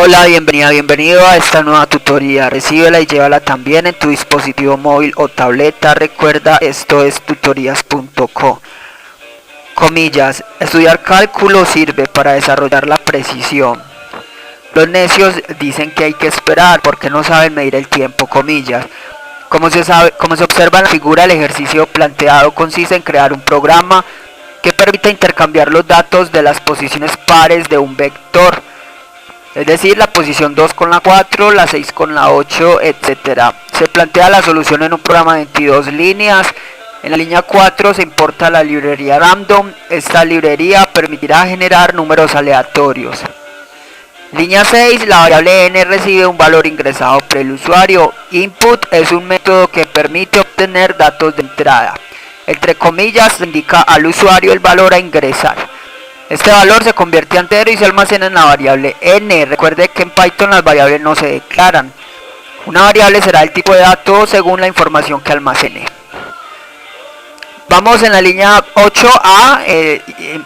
Hola, bienvenido a esta nueva tutoría. Recíbela y llévala también en tu dispositivo móvil o tableta. Recuerda, esto es tutorías.co. Comillas, estudiar cálculo sirve para desarrollar la precisión. Los necios dicen que hay que esperar porque no saben medir el tiempo. Comillas. Como se observa en la figura, el ejercicio planteado consiste en crear un programa que permita intercambiar los datos de las posiciones pares de un vector. Es decir, la posición 2 con la 4, la 6 con la 8, etc. Se plantea la solución en un programa de 22 líneas. En la línea 4 se importa la librería random. Esta librería permitirá generar números aleatorios. Línea 6, la variable n recibe un valor ingresado por el usuario. Input es un método que permite obtener datos de entrada. Entre comillas, indica al usuario el valor a ingresar. Este valor se convierte a entero y se almacena en la variable n. Recuerde que en Python las variables no se declaran. Una variable será el tipo de dato según la información que almacene. Vamos en la línea 8 a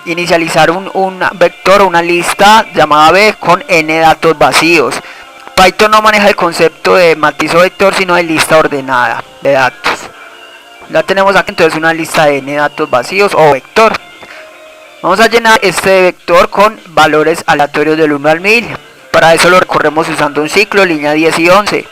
inicializar un vector, una lista llamada b con n datos vacíos. Python no maneja el concepto de matiz o vector, sino de lista ordenada de datos. La tenemos aquí, entonces una lista de n datos vacíos o vector. Vamos a llenar este vector con valores aleatorios del 1 al 1000. Para eso lo recorremos usando un ciclo, línea 10 y 11.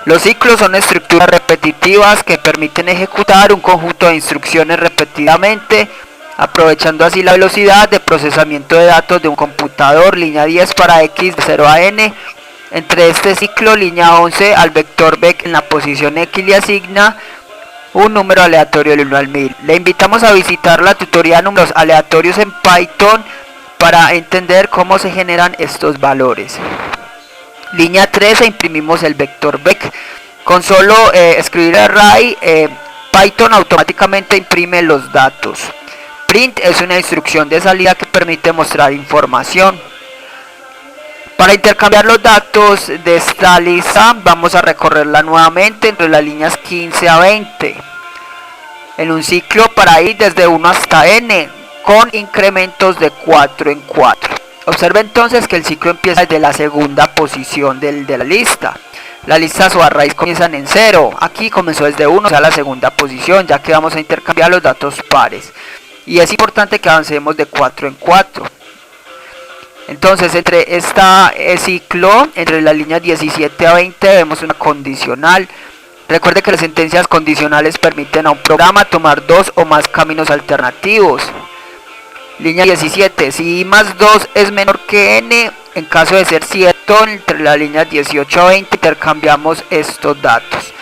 Los ciclos son estructuras repetitivas que permiten ejecutar un conjunto de instrucciones repetidamente, aprovechando así la velocidad de procesamiento de datos de un computador. Línea 10 para x de 0 a n. Entre este ciclo, línea 11, al vector b en la posición x le asigna un número aleatorio del 1 al 1000. Le invitamos a visitar la tutoría de números aleatorios en Python para entender cómo se generan estos valores. Línea 13, imprimimos el vector vec. Con solo escribir array, Python automáticamente imprime los datos. Print es una instrucción de salida que permite mostrar información. Para intercambiar los datos de esta lista vamos a recorrerla nuevamente entre las líneas 15 a 20 en un ciclo para ir desde 1 hasta n con incrementos de 4 en 4. Observe entonces que el ciclo empieza desde la segunda posición de la lista. La lista su arrays comienzan en 0. Aquí comenzó desde 1, o sea la segunda posición, ya que vamos a intercambiar los datos pares. Y es importante que avancemos de 4 en 4. Entonces, entre este ciclo, entre las líneas 17 a 20, vemos una condicional. Recuerde que las sentencias condicionales permiten a un programa tomar dos o más caminos alternativos. Línea 17, si i más 2 es menor que n, en caso de ser cierto, entre las líneas 18 a 20 intercambiamos estos datos.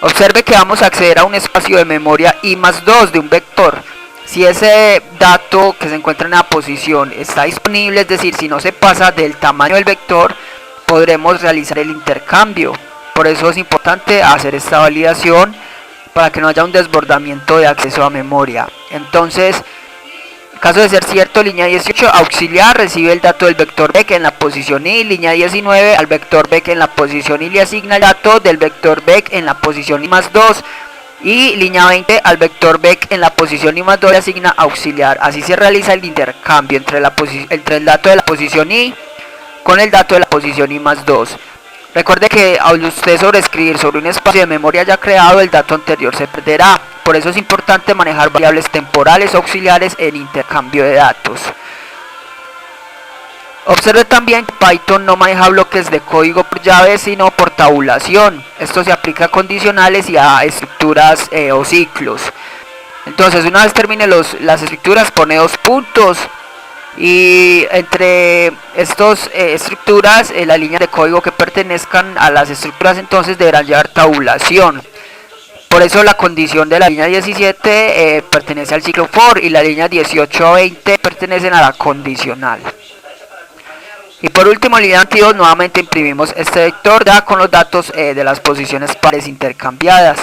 Observe que vamos a acceder a un espacio de memoria i más 2 de un vector. Si ese dato que se encuentra en la posición está disponible, es decir, si no se pasa del tamaño del vector, podremos realizar el intercambio. Por eso es importante hacer esta validación para que no haya un desbordamiento de acceso a memoria. Entonces, en caso de ser cierto, línea 18, auxiliar recibe el dato del vector b en la posición i. Línea 19, al vector b en la posición i le asigna el dato del vector b en la posición i más 2. Y línea 20, al vector b en la posición i más 2 le asigna auxiliar. Así se realiza el intercambio entre el dato de la posición i con el dato de la posición i más 2. Recuerde que al usted sobreescribir sobre un espacio de memoria ya creado, el dato anterior se perderá. Por eso es importante manejar variables temporales auxiliares en intercambio de datos. Observe también que Python no maneja bloques de código por llave, sino por tabulación. Esto se aplica a condicionales y a estructuras o ciclos. Entonces, una vez termine las estructuras, pone dos puntos. Y entre estas estructuras, la línea de código que pertenezcan a las estructuras entonces deberán llevar tabulación. Por eso la condición de la línea 17 pertenece al ciclo for y la línea 18 a 20 pertenecen a la condicional. Y por último, línea 22, nuevamente imprimimos este vector ya con los datos de las posiciones pares intercambiadas.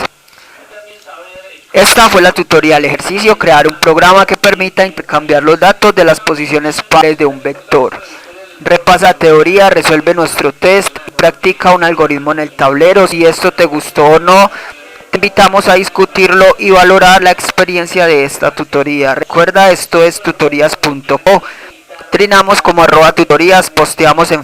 Esta fue la tutoría del ejercicio, crear un programa que permita intercambiar los datos de las posiciones pares de un vector. Repasa teoría, resuelve nuestro test, practica un algoritmo en el tablero. Si esto te gustó o no, te invitamos a discutirlo y valorar la experiencia de esta tutoría. Recuerda, esto es tutorías.co. Trinamos como @tutorías, posteamos en